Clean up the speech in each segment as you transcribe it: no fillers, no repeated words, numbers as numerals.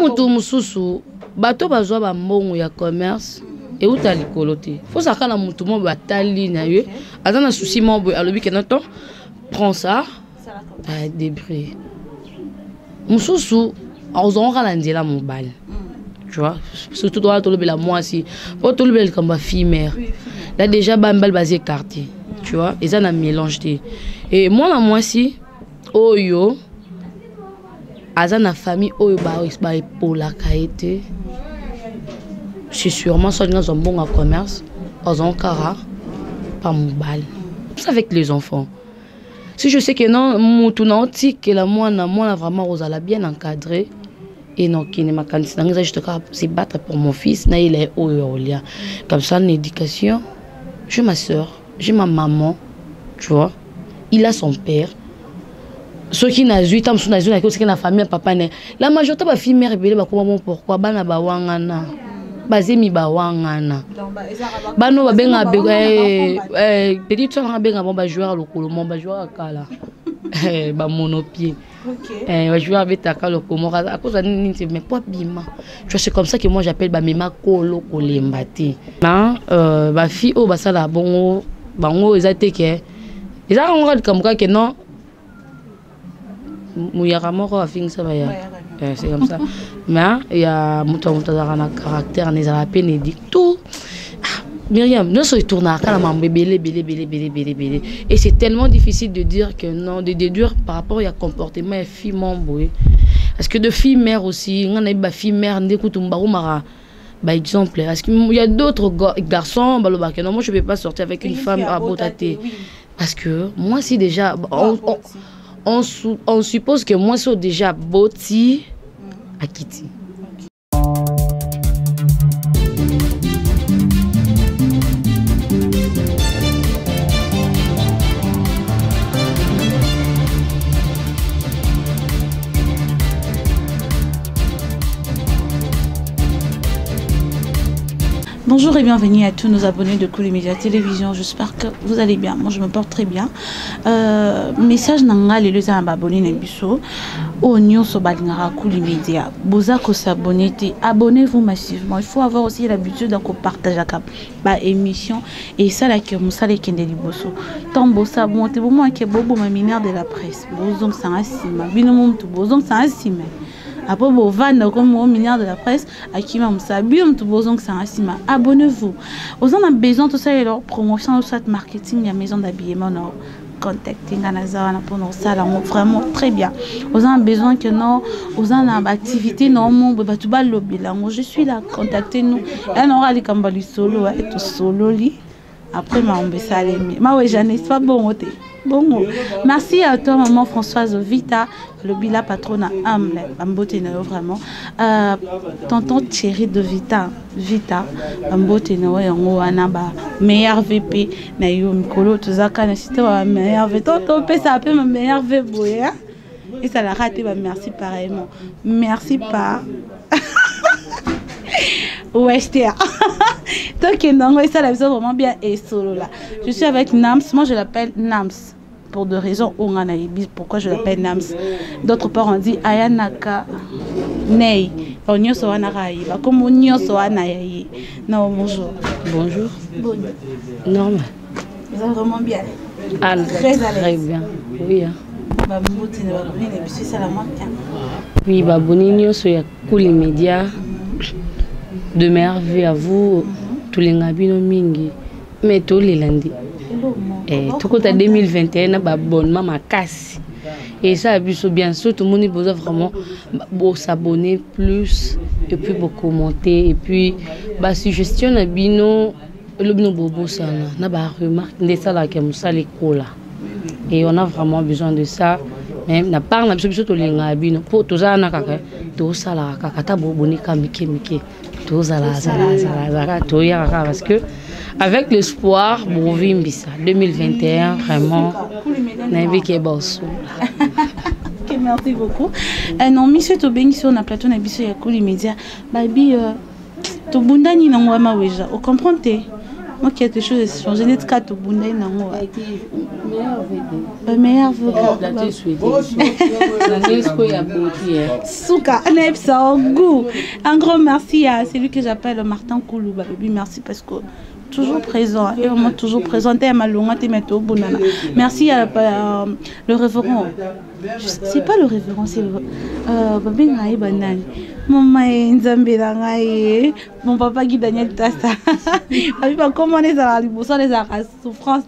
mutu mususu bato bazwa ba mbongo ya commerce et où t'as likoloté faut ça kana mutu mo batali na yo azana souci mo alobi que non prends ça débris mususu azonga la ndela mobile tu vois surtout toi tout le moi si pour tout le comme fille mère là déjà bambal basé quartier tu vois et ça na mélange et moi la moi si oyo azana famille oyo ba pour la qualité c'est sûrement ça dans un bon commerce aux encara pas mobile ça avec les enfants si je sais que non mutu na oti que la moi vraiment Rosa bien encadré et non qui ne m'a candidat je te se battre pour mon fils na il est olia comme ça une éducation j'ai ma soeur j'ai ma maman tu vois il a son père ceux qui n'a 8 ans sont dans une famille papa né la majorité ba fille mère belé ba comment pourquoi bana ba wangana bazemi ba wangana bano ba benga petit toi na benga ba joueur lokolo mon ba joueur kala ba monopied va jouer avec ta calo comme à cause de mais pas bima tu vois c'est comme ça que moi j'appelle ba mema kolo kolembati na ba fille au ba sala bongo bango ezate ke eza ngora comme quoi que non muyaka moko afingisa ba ya c'est comme ça mais il y a muto na caractère ne za peine dit tout Myriam, nous sommes tournés à la belé. Et c'est tellement difficile de dire que non, de déduire par rapport au comportement des filles membres. Parce que de filles mères aussi, on a des filles mères, par exemple, parce qu'il y a d'autres garçons, non, moi je ne peux pas sortir avec une femme à Botate. Parce que moi, si déjà, on suppose que moi, c'est déjà Boti à Kitty. Bonjour et bienvenue à tous nos abonnés de Kouly Media Télévision. J'espère que vous allez bien. Moi, je me porte très bien. Message nanga les gens abonnés n'ebiso. Oignon so balingara Kouly Media. Boza ko s'abonner, abonnez-vous massivement. Il faut avoir aussi l'habitude de partager la émission et ça là que Moussa les kende liboso. Tant bossa monte bon moi que bobo ma mineur de la presse. Bozong sans asima. Binomum tout bozong sans asima. Après, vous vendez comme au ministère de la presse, à qui m'a salué, tout besoin que ça asima. Abonnez-vous. Vous en avez besoin de ça et leur promotion, soit marketing, il y a maison d'habillement, contacting, anazana pour nos salles, vraiment très bien. Vous en avez besoin que non, vous en avez activité, non, mon tout bas lobby là. Je suis là, contactez-nous. Et on aura les cambali solo, et tout solo li. Après, ma on baisse à l'aimer. Ma ouais, Jeanne, c'est pas bon, bon. Merci à toi, maman Françoise Vita, le bila patrona Amle, Ambote vraiment. Tonton Thierry de Vita, Ambote Nao, Anaba, meilleur VP, Nayo Mikolo, Tuzaka, Nasito, meilleur VP. Tonton P, ça appelle ma meilleure VP. Et ça l'a raté, merci pareillement. Merci pas. Ouais, j'étais donc non, ça la vision vraiment bien et solo là. Je suis avec Nams, moi je l'appelle Nams pour deux raisons. Pourquoi je l'appelle Nams? D'autre part on dit Ayanaka Nei. On y so anarai, comme on y so anaï. Non, bonjour. Bonjour. Bon. Non. Vous êtes vraiment bien. Ah, très bien. Oui. Oui, Bonini so ya Kouly Media. De merveille à vous, tous les ngabino mingi, mais tous les lundis. Et tout côté 2021, bah bonne maman casse. Et ça, bien sûr, tout le monde est vraiment s'abonner plus et puis beaucoup commenter et puis bah suggestion na bino le bino bobo ça na ba remarque de ça là comme ça les cola. Et on a vraiment besoin de ça. Même na part na biso to les ngabino pour tout ça na kaka tout ça là kaka ta boboni kamike. Tout ça parce que avec l'espoir, Bouvimbissa 2021 vraiment n'avait boss. Merci beaucoup. Non, monsieur Tobeng sur la plateau na biso ya Kouly Media. Baby to bundani na ngwa maweja. Vous comprenez? Moi, quelque chose a changé. Net 4 au Bundé, non. Meilleur vocal. Souka, un grand merci à celui que j'appelle Martin Koulou. Merci parce que toujours présent, et vraiment toujours présenté à ma longue. Merci à le révérend. C'est pas le révérend, c'est mon papa Guy Daniel Tassa. Comment on est à la souffrance.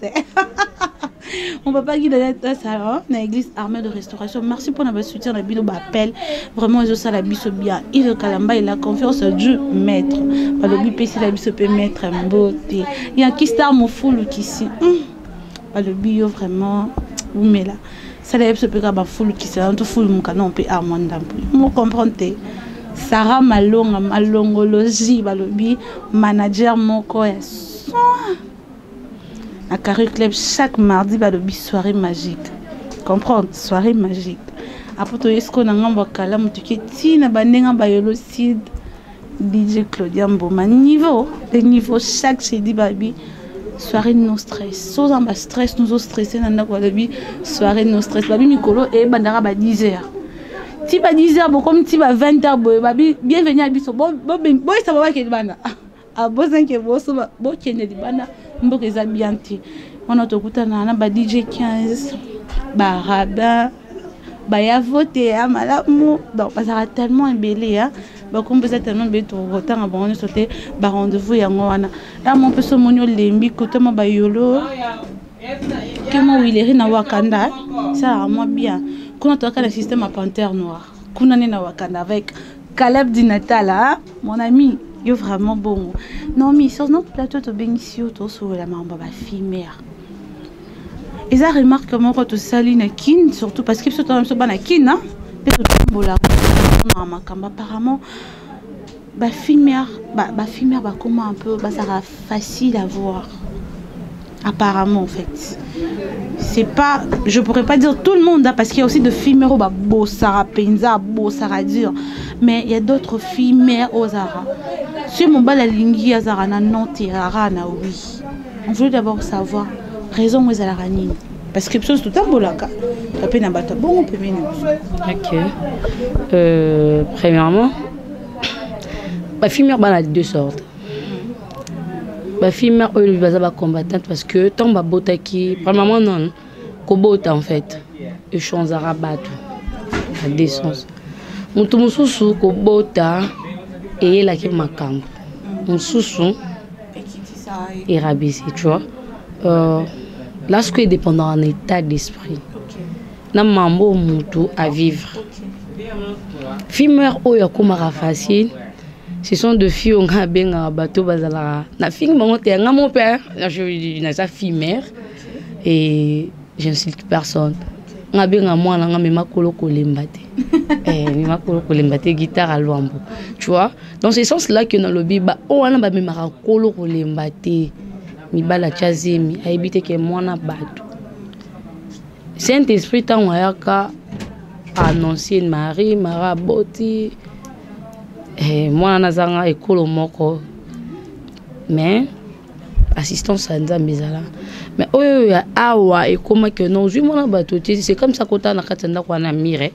Mon papa Guy Daniel Tassa, dans l'église armée de restauration. Merci pour notre soutien, la Bible m'appelle. Vraiment, ils ont ça la biso bien. Il Kalamba, il a confiance en Dieu, maître. Par le but, la biso peut mettre en beauté. Il y a qui star mon foule qui ici. Par le bio, vraiment, vous mettez là. Ça la biso peut faire ma foule qui s'est entre foule mon canon, on peut armand d'un peu. Vous comprenez? Sarah Malonga, malongologie, balobi, manager mon corps. À Carré Club, chaque mardi, balobi, soirée magique. Comprendre? Soirée magique. Après tout, est-ce qu'on a un bakala, mutuki, tina, bandenga, bayolocide, DJ Claudia Mboma. Niveau, les niveaux, chaque jeudi, babi, soirée no stress. Sans en bas stress, nous au stressé, nana, balobi, soirée no stress. Babi, Mikolo, et bandara, ba 10h. Si pas 10h, comme si pas 20h, bienvenue à Bisso. Bon, ça va qu'il y ait a besoin que vous soyez bon qu'il y ait des bandes, bon que ça bien ti. On a tout écouté na ba DJ 15, ba Rabin, ba ya voté à malamu. Donc ça sera tellement embellé hein. Ba comme vous êtes tellement embellé tout autant avant on sauter ba rendez-vous ya ngwana. Là mon peu so monyo lembi côté mo ba yolo. Que moi il est na Wakanda, ça vraiment bien. Quand on a le système à panthère noire, qu'on est na Wakanda avec Caleb Dinatala, mon ami, il est vraiment bon. Non, mais sur notre plateau de bénéficio, tout sur la maman, ma fille mère. Et ça remarque comment quand tu salis na kin, surtout parce qu'il se trouve sur na kin, hein, peut-être tu bola, apparemment, ma fille mère, comment un peu, ça sera facile à voir. Apparemment en fait c'est pas, je pourrais pas dire tout le monde hein, parce qu'il y a aussi de filles mères au beau Sarah Penza beau Sarah dur mais il y a d'autres filles mères aux Zara sur mon bal la lingi à Zara na non tirara na oui on veut d'abord savoir raison où est la ranine parce que chose tout un bolaka tapé na bata bon on peut venir. Ok premièrement ma fille mère a deux sortes. Ma fille mère elle va combattante parce que tant ma bota qui premièrement non kobota en fait et change à rabat la décence mutu mususu kobota et la qui makambo mususu et rabisi tu vois là ce qui est dépendant en état d'esprit na mambo mutu à vivre fille mère oyo komara facile. Ce sont deux filles on a bien un bateau bazala. La fille mon père, je na sa fille mère et j'insulte personne. On a bien moi on a même makolo kolembate. Makolo kolembate guitare à Luambo. Tu vois? Dans ce sens là que dans le biba on a même makolo kolembate. Mi bala chazemi a éviter que moi na bateau. Saint-Esprit tant wayaka annoncer Marie Maraboti. Moi nazanga école moko mais assistance à Nzambezala mais oyo ya awa et comment que non je mona bato c'est comme ça kota na katanda kwa na mire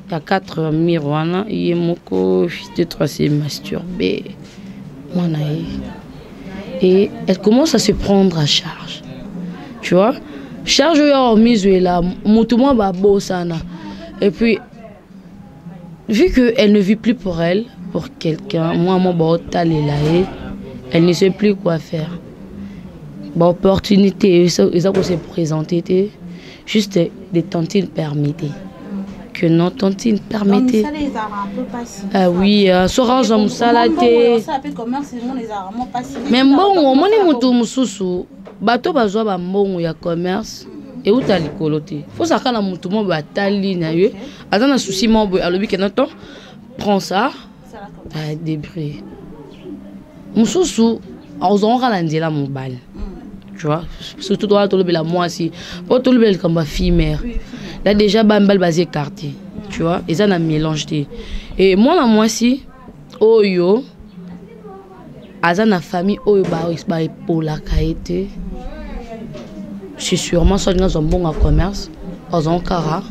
il y a 4 mire wana yemoko de 3e masturbé mona et elle commence à se prendre à charge tu vois charge yo mise là mutu mo ba bosana et puis vu que elle ne vit plus pour elle pour quelqu'un, moi, mon elle ne sait plus quoi faire. Bon, opportunité, ça s'est présenté, juste des tantines permettez. Que non, tantines permettez. Ah oui, Sorange en salaté. Mais bon, on est mon tour, bateau bazoa ba mbongo ya commerce. Et où t'as les colotés? Faut ça quand la moutouma va t'aller na yeux. Attends un souci mon boy. Alors lui qui n'entend, prends ça. Débris. Moussou, on ralentit la mobile. Tu vois, surtout toi, tu la moi aussi. Pour tout le bel comme ma fille mère. Là déjà, bambal basé quartier. Tu vois, et ça n'a mélangé. Et moi, la moi aussi, oh yo, aza na famille oyo ba epolaka ete c'est sûrement soit dans un bon commerce dans un cara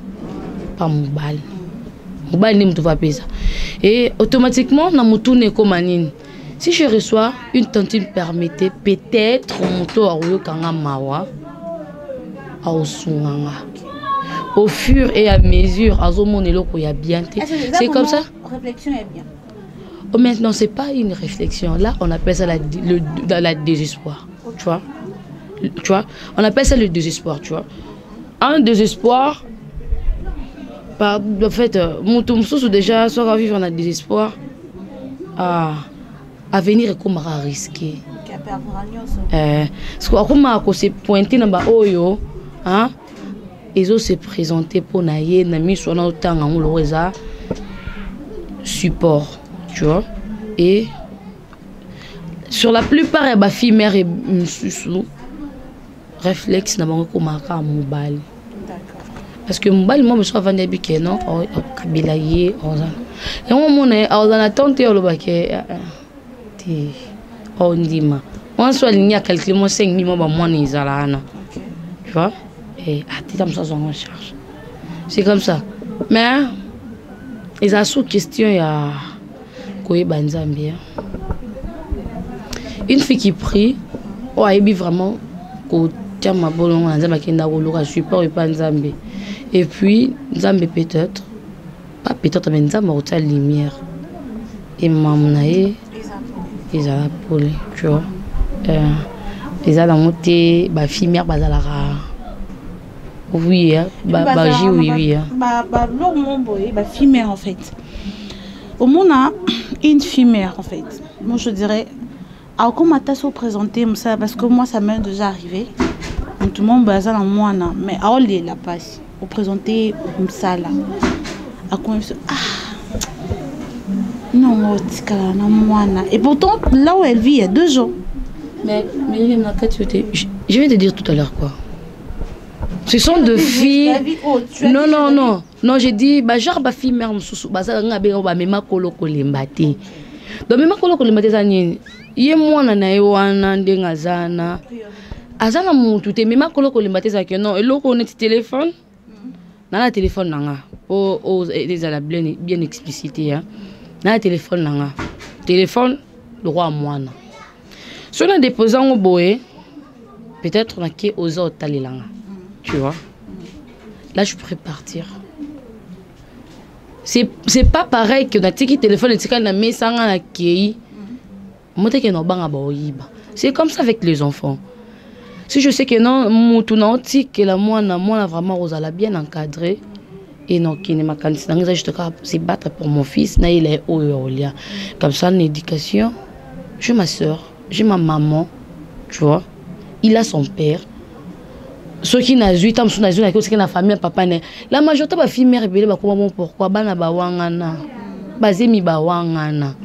pas mobile ni mutu va payer ça et automatiquement na mutu ne komanine si je reçois une tantine permettez peut-être moto aroyo kanga mawa au sunganga au fur et à mesure azomonelo ko ya bien c'est comme ça réflexion est bien. Oh, maintenant c'est pas une réflexion là on appelle ça la désespoir tu vois on appelle ça le désespoir tu vois un désespoir par le fait mon déjà soit vivre dans le désespoir à venir et comme à risquer parce que se pointer dans ba oyo hein ils ont se présenter pour naïe na mis sur notre temps on le support tu vois et sur la plupart des filles mère et sous réflexe na bango comme à mobile parce que mobile moi je suis venu biké non kabila yé et moi mon on attend te le baké ti on dit moi soit ligne à calculer moi 5000 moi moi ni zalana tu vois et à ti tam ça en charge c'est comme ça mais ils a sous question il y a quoi banzambia une fille qui prie oh elle vraiment ko ma bolon nzambe kenda ko loka support et pas nzambe et puis nzambe peut-être pas peut-être mais nzambe au ta lumière et mamnae ils a pour tu vois ils a la montée ba fille mère bazalara oui oui non mon boy ba fille mère en fait au monde a une fille mère en fait moi je dirais alors comment t'as se présenter ça parce que moi ça m'est déjà arrivé tout le monde basa dans moi mais à all la passe au présenter comme ça là à quoi non tika na moi et pourtant là où elle vit il y a 2 jours mais je vais te dire tout à l'heure quoi ce sont deux filles non j'ai dit bah genre ba fille mère mususu basa nga be ba mema koloko lembate donc mema koloko lembate ça ni ye mwana na ye wana ndenga zana azana mutu te mema koloko lembate ça que non eloko on est téléphone na la téléphone nanga o déjà la bien explicité hein na la téléphone nanga téléphone le roi mwana sur un déposant au boé peut-être on a qui aux autres talilanga tu vois là je pourrais partir c'est pas pareil que na tiki téléphone et tika na mesanga na kei c'est comme ça avec les enfants. Si je sais que non, que la moi vraiment Rosa bien encadré et non qui ne m'a pas se battre pour mon fils, na il est comme ça une éducation. J'ai ma soeur, j'ai ma maman, tu vois. Il a son père. Ceux qui n'a 8 ans, qui na famille papa ne. La majorité ba fille mère belé ba comment pourquoi bana ba wangana. Bazemi ba wangana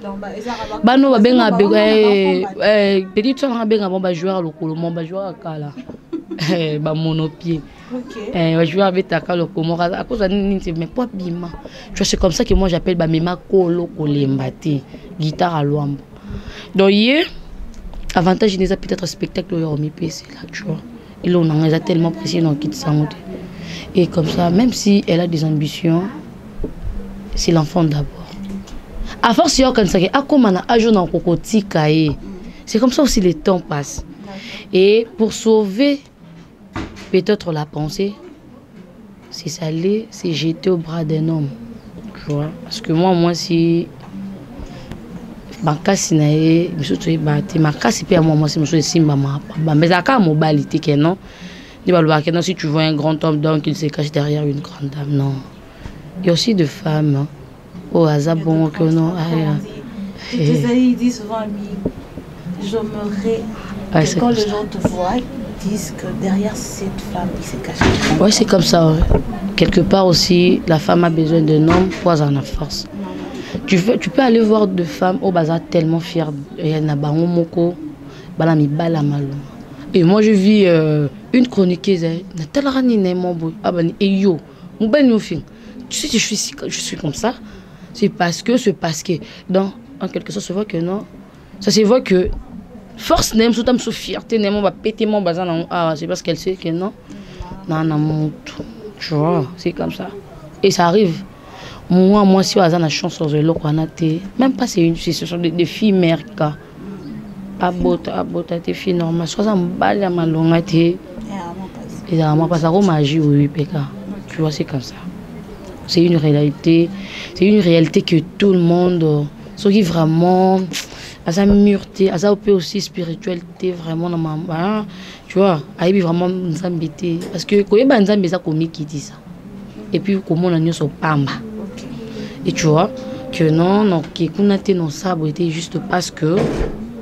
bano ba benga petit soeur na benga bon ba joueur lokolo mon ba joueur kala ba monopied ba joueur avec ta kala lokolo à cause de mais pas bima tu vois c'est comme ça que moi j'appelle ba mema kolo kolembate guitare à loambo donc hier avantage des peut-être spectacle au mi PC là tu vois et là on a tellement précis dans quitte ça et comme ça même si elle a des ambitions c'est l'enfant d'abord. À force, c'est comme ça aussi le temps passe. Et pour sauver peut-être la pensée, c'est s'aller, c'est jeter au bras d'un homme. Tu vois? Parce que moi si ma casse nae, ma casse peut moi c'est monsieur simba mais ça quand mobilité que non. Si tu vois un grand homme donc il se cache derrière une grande dame non. Il y a aussi des femmes au hasard bon que non. Ils disent souvent je me ré quand les gens te voient ils disent que derrière cette femme il se cache. Oui c'est comme ça. Ouais. Quelque part aussi la femme a besoin d'un homme pour avoir la force. Tu peux aller voir deux femmes au bazar tellement fières et na bango moko bala mi bala malo. Et moi je vis une chroniqueuse na talarani na mon boy abani et yo mon ben fin. Tu sais je suis comme ça. C'est parce que donc en quelque sorte je vois que non Ça se voit que force n'aime surtout me fierté n'aime va péter mon bazar. Ah, c'est parce qu'elle sait que non. Non, tu vois, c'est comme ça. Et ça arrive. Moi, si on a la chance de l'eau, même pas ce sont des filles mères. Abota, tes filles normales. Soit ça me balle à ma longue. Et ça m'a pas ça magie, oui, tu vois, c'est comme ça. C'est une réalité. C'est une réalité que tout le monde, ceux qui vraiment, à sa mûreté, à sa aussi spiritualité, vraiment, tu vois, à y vraiment nous embêter. Parce que quand il y a des gens qui disent ça. Et puis, comment on a mis sur Pamba. Et tu vois, que non, qui qu'on a été non sabre était juste parce que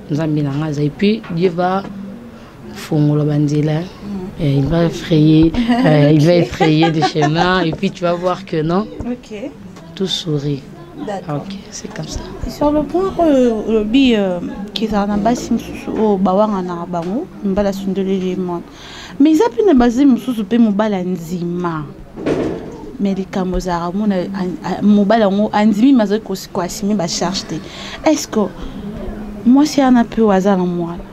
nous avons bien. Et puis, Dieu va fondre le bandela. Il va effrayer, des chemins. Et puis, tu vas voir que non, tout sourit. D'accord. Ok, c'est comme ça. Et sur le point, le bi qui est en bas, c'est au bawang en arabango, on va la sonde l'élément. Mais ils appuient na base mususu pe mobala nzima. Mais les camozara mobala ngo anzimi mazo ko asimi ba charge. Est-ce que moi si on a peu au hasard en moi là.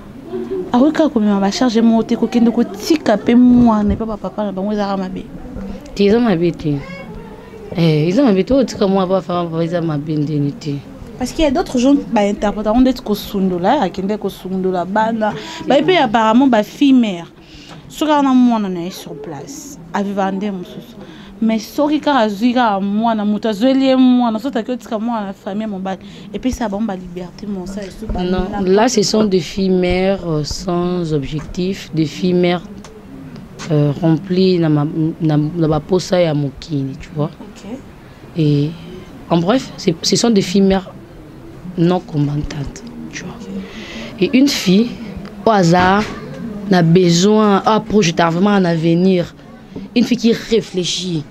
Aruka ko ma charge mo te ko kendo ko tika pe moi ne pas papa na bango zara mabe. Tizo mabete. Ils ont habité au titre moi pas faire ils ont mabendinité. Parce qu'il y a d'autres gens qui interprètent on dit que sundola à kende ko sundola bana. Ba pe apparemment ba fille mère. Sur un mois on est sur place. À vivre mususu. Mais soki ka azuika moi na mutazeli moi na sota que tika moi la famille mon bal et puis ça bomba liberté mon ça et non là ce sont des filles mères sans objectif, des filles mères remplies na ma posa ya mokini, tu vois. Et en bref, ce sont des filles mères non combattantes, tu vois. Et une fille au hasard n'a besoin à projeter vraiment un avenir. Une fille qui réfléchit.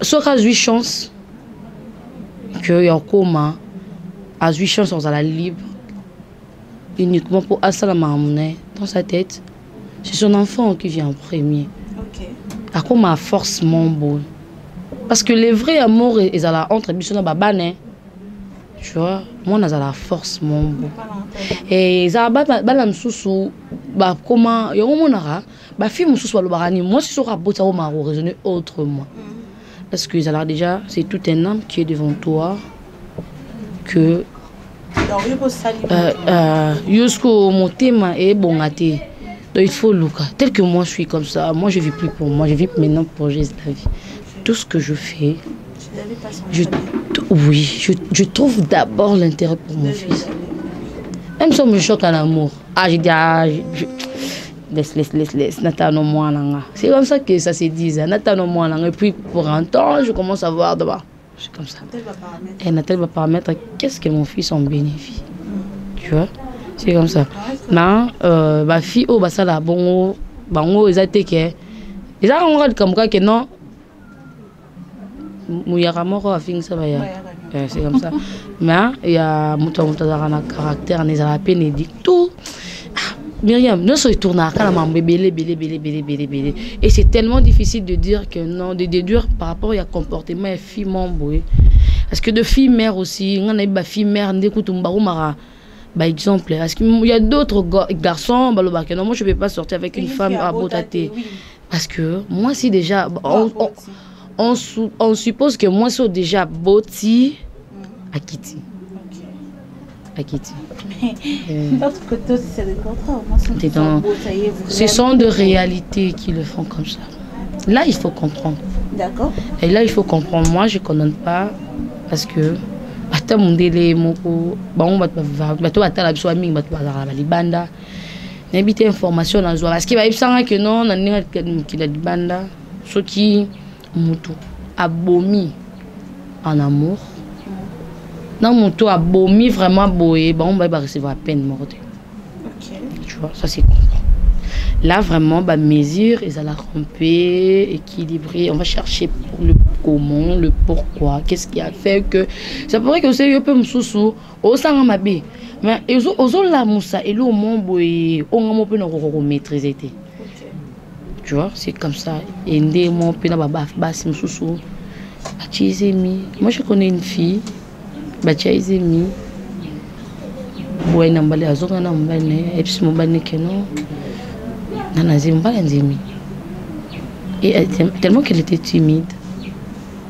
Sauf qu'à 8 chances que y a coma, à 8 chances on a la libre uniquement pour Assalama dans sa tête. C'est son enfant qui vient en premier. À comment force mon beau. Parce que les vrais amours ils ont la entre bisous dans babane. Tu vois, moi on a la force mon beau. Et ça ba msusu ba comment yo monara ba fille msusu lo barani moi si sera bota au maro raisonner autrement. Parce que alors déjà c'est tout un homme qui est devant toi que jusqu'au motema et bongate. Donc il faut Luca. Tel que moi je suis comme ça, moi je vis plus pour moi, je vis maintenant pour Jésus la vie. Tout ce que je fais, je trouve d'abord l'intérêt pour mon fils. Même si on me choque en amour, j'ai dit, laisse, Nathan moi. C'est comme ça que ça se dit, Nathan moi. Et puis pour un temps, je commence à voir d'abord. C'est comme ça. Et Nathalie va paramètre qu'est-ce que mon fils en bénéficie. Tu vois, c'est comme ça. Non, ma fille, oh, bah ça là, bon, ils ont été que. Ils ont regardé comme quoi que non. C'est comme ça. Mais il y a un caractère, il y a un tout. Myriam, nous sommes tournés et c'est tellement difficile de dire que non, de déduire par rapport au comportement des filles membres. Parce que de filles mères aussi, on a des filles mères, par exemple, parce qu'il y a d'autres garçons, moi je ne vais pas sortir avec une femme à Botate. Parce que moi, si déjà, on suppose que moi, c'est déjà Boti à Kitty. À Kitty. Ce sont de réalités qui le font comme ça. Là, il faut comprendre. D'accord. Et là, il faut comprendre. Moi, je ne connais pas parce que. Ata mundele moko bango bato ata la biso mingi bato bazala balibanda n'habite information na zo parce que ba ibsanga que non na ninga ki la libanda soki mutu abomi en amour na mutu abomi vraiment boye bango ba recevoir peine morte. OK, tu vois, ça c'est comprendre. Là vraiment ba mesure ils allaient romper équilibrer, on va chercher pour le comment, le pourquoi, qu'est-ce qui a fait que ça pourrait que c'est un peu msoussou au sang mabe mais aux la moussa et le mombo et on peut nous maîtriser. Tu vois, c'est comme ça et ndé mon pena baba bas msoussou moi je connais une fille Bachaizemi boy nambale azoka na mbane et puis mbane keno nana zimbala nzimi et tellement qu'elle était timide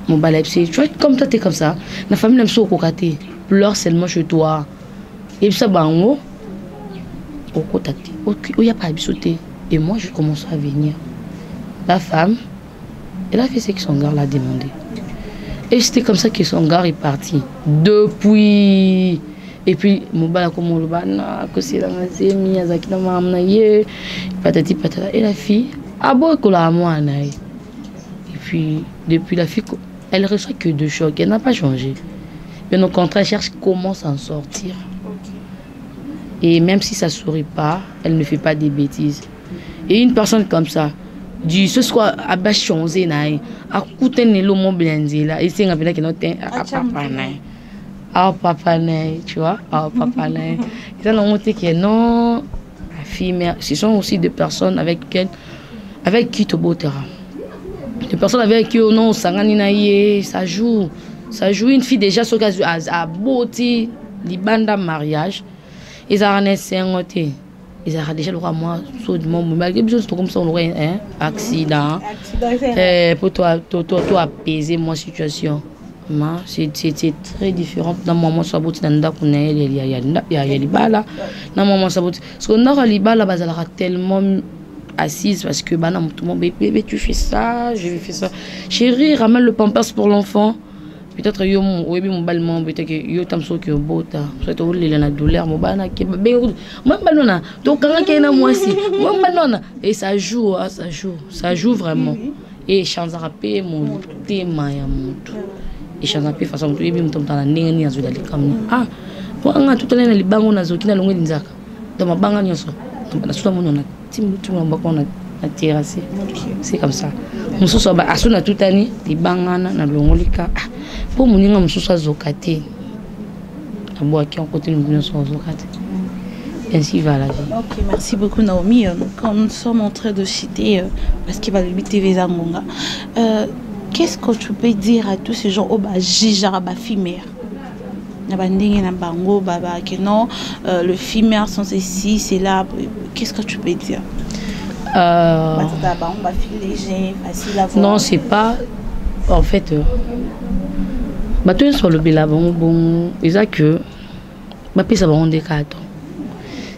mon balai tu vois comme toi t'es comme ça la famille n'aime pas au côté pleure seulement chez toi et puis ça bango au côté où y a pas sauté et moi je commence à venir la femme elle a fait ce que son gars l'a demandé et c'était comme ça que son gars est parti depuis. Et puis, Mobala comme on le bana, que c'est la mazemi, Azaki na mamnaye, patati patata. Et la fille, ah bon, qu'on l'a à moi, Et puis, depuis la fille, elle reçoit que de chocs, elle n'a pas changé. Mais au contraire, elle cherche comment s'en sortir. Et même si ça ne sourit pas, elle ne fait pas des bêtises. Et une personne comme ça, du ce soit à bas changer, à coûter le mot blindé là, et c'est un peu qui n'a pas ah papa tu vois, ah papa ils ont montré que non la fille mais ce sont aussi des personnes avec qui tu beau terrain des personnes avec qui non sangani naie ça joue une fille déjà sur à beauté libanda mariage ils ont naissé un côté ils ont déjà le roi moi sur du monde malgré besoin comme ça on aurait un accident pour toi apaiser mon situation. C'était très différent. Dans mon moment, ça va être tellement assise parce que tout le monde bébé tu fais ça, je fais ça. Chérie, ramène le pampers pour l'enfant. Peut-être yo mon ballement peut-être que yo tamso que bota. Ça te roule la douleur mon bana qui moi banana. Donc quand il y a moi aussi. Moi banana et ça joue vraiment. Et chance à rapper mon thème ya mon et chanzapi façon to yebi mutomta na ndenge ni azula likamni ah po anga tutale na libango na zokina longo linzaka dans ma banga nyonso na suta mono na timu tuma mbako na terrasse c'est comme ça mususu ba asuna tutani libangana na longo lika po muninga mususu azokate abo qui on continue de nous zokate ainsi va la vie. Ok, merci beaucoup Naomi. Comme nous sommes en train de citer parce qu'il va le TV Zangonga. Qu'est-ce que tu peux dire à tous ces gens au bas jijara fimère que non le fimère sont ici c'est là qu'est-ce que tu peux dire non c'est pas en fait sur le bela bon ils a que ça va des cartons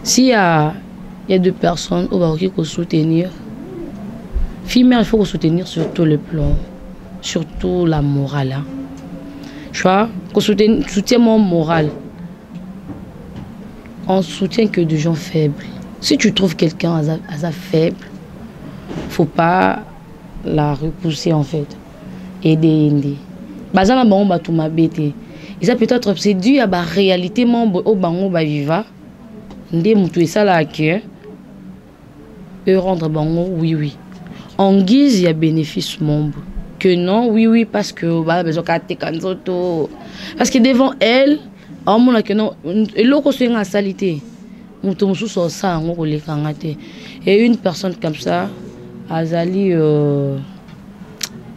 s'il y a deux personnes au bas qui faut soutenir fimère il faut soutenir sur tout le plan surtout la morale. Hein. Tu vois, qu'on soutient mon moral. On soutient que des gens faibles. Si tu trouves quelqu'un à faible, faut pas la repousser en fait. Aider. Bazana bango batuma bete. Ils a peut-être c'est dû à la réalité mon au bango ba viva. Ndé mutu ça là que eux rendre bango oui. En guise il y a bénéfice mon que non, oui, parce que parce que devant elle, que non, et une personne comme ça, elle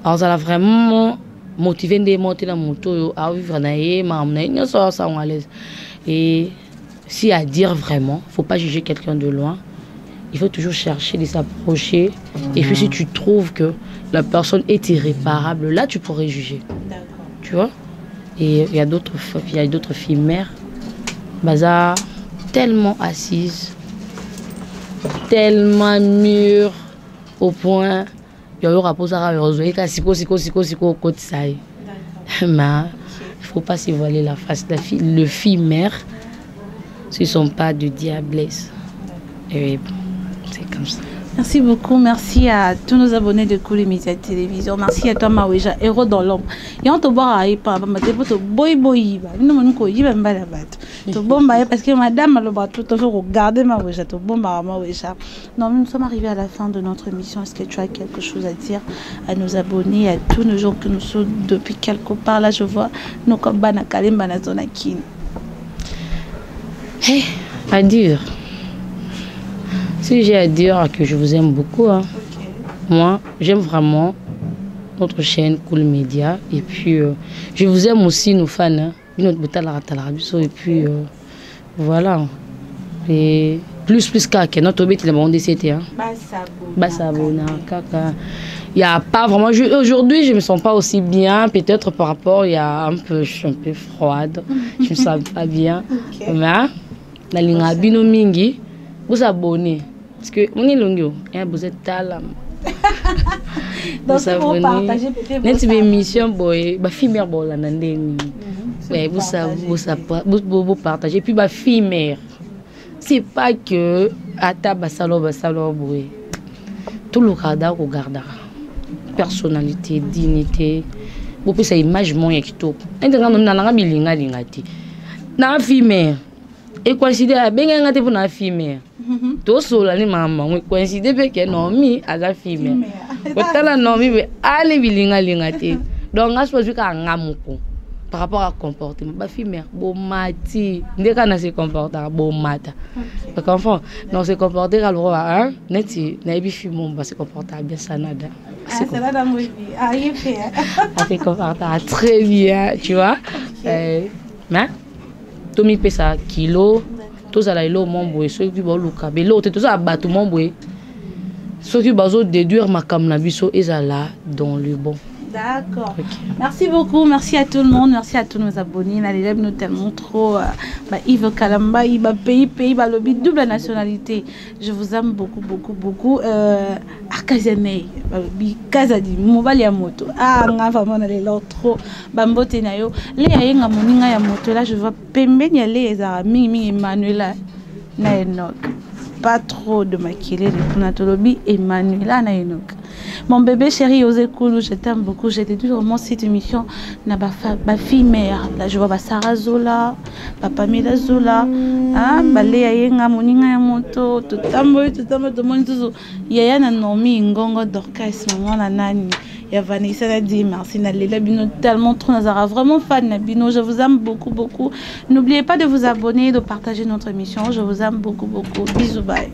a vraiment motivé de monter la moto à vivre et si à dire vraiment, faut pas juger quelqu'un de loin. Il faut toujours chercher de s'approcher. Et puis si tu trouves que la personne est irréparable, là tu pourrais juger. Tu vois. Et il y a d'autres filles mères, baza tellement assises, tellement mûres au point il y aura posé à mais il faut pas se voiler la face. Le fille mère, ce ne sont pas de diablesse. Et c'est comme ça. Merci beaucoup, merci à tous nos abonnés de Cool Média Télévision. Merci à toi Maweja, héros dans l'ombre. Et on te voit à Ipa, to boy nous on ko yiba mbala bato. To bomba parce que madame a le bateau toujours regarder Maweja, to bomba Maweja. Non, nous sommes arrivés à la fin de notre émission. Est-ce que tu as quelque chose à dire à nos abonnés, à tous nos gens que nous sommes depuis quelque part là, je vois nos kambana kalimba na zona kin. Hey, à dire. Si j'ai à dire que je vous aime beaucoup, hein. Okay. Moi, j'aime vraiment notre chaîne Cool Média. Et puis, je vous aime aussi, nos fans. Hein. Et puis, Voilà. Et plus kaka. Notre bête, il a demandé c'était. Basabona, kaka. Il n'y a pas vraiment. Aujourd'hui, je ne me sens pas aussi bien. Peut-être par rapport, il y a un peu, je suis un peu froide. Je ne me sens pas bien. Mais, la ligne à bino mingi, vous abonnez. Parce que, on est long, vous êtes talam. Donc, vous partagez peut-être. Notre émission, bah, fille mère, bon, la nandé. Vous partagez. Puis, bah, fille mère. C'est pas que, à ta basalo, boy. Tout le cadre regardera. Personnalité, dignité. Vous pouvez cette image mon ekto. Maintenant on a bilinga lingati. Na fille mère. Et considère bien ngate pour na fille mère. To sola ni maman, on considère que non mi à la fille mère. Otala non mi be ale bilinga lingati. Donc on se ka ngamuko. Par rapport à comportement, ma fille mère, bon mati, dès qu'on a se comporter, bon mata. Parce qu'enfant, non se comporter à l'eau, hein, neti, n'abi fille mon va se comporter bien ça nada. C'est là dans mon vie, ah il fait. Se comporter très bien, tu vois. Mais, tout mi pèse à kilo, tout ça là il est au mon boy, ceux qui vont le caber, l'autre tout ça battu mon boy. Ceux qui vont déduire ma cam na biso et ça là dans le bon. D'accord. Okay. Merci beaucoup. Merci à tout le monde. Merci à tous nos abonnés. Les élèves nous tellement trop. Yves Kalamba, il va pays, lobby, double nationalité. Je vous aime beaucoup, beaucoup, beaucoup. Akazane, Kazadi, Mobali à moto. Ah, on a vraiment les trop. Bambo Tenayo. Les aïenga moninga ya moto. Là, je vois Pembe Nialé et Mimi Emmanuela Naenok. Pas trop de maquiller pour notre lobby. Emmanuela Naenok. Mon bébé chéri Ozekoulou, je t'aime beaucoup. J'ai dit vraiment cette émission. Ma fille mère, là je vois Sarah Zola, Papa Mila Zola, Balea Yenga, Moninga Yamoto, tout le monde. Yaya Nanomi, Ngongo, Dorcas, maman, la nani. Il y a Vanessa Nadi, merci Nalela Bino, tellement trop Nazara, vraiment fan Nabino. Je vous aime beaucoup, beaucoup. N'oubliez pas de vous abonner, de partager notre émission. Je vous aime beaucoup, beaucoup. Bisous, bye.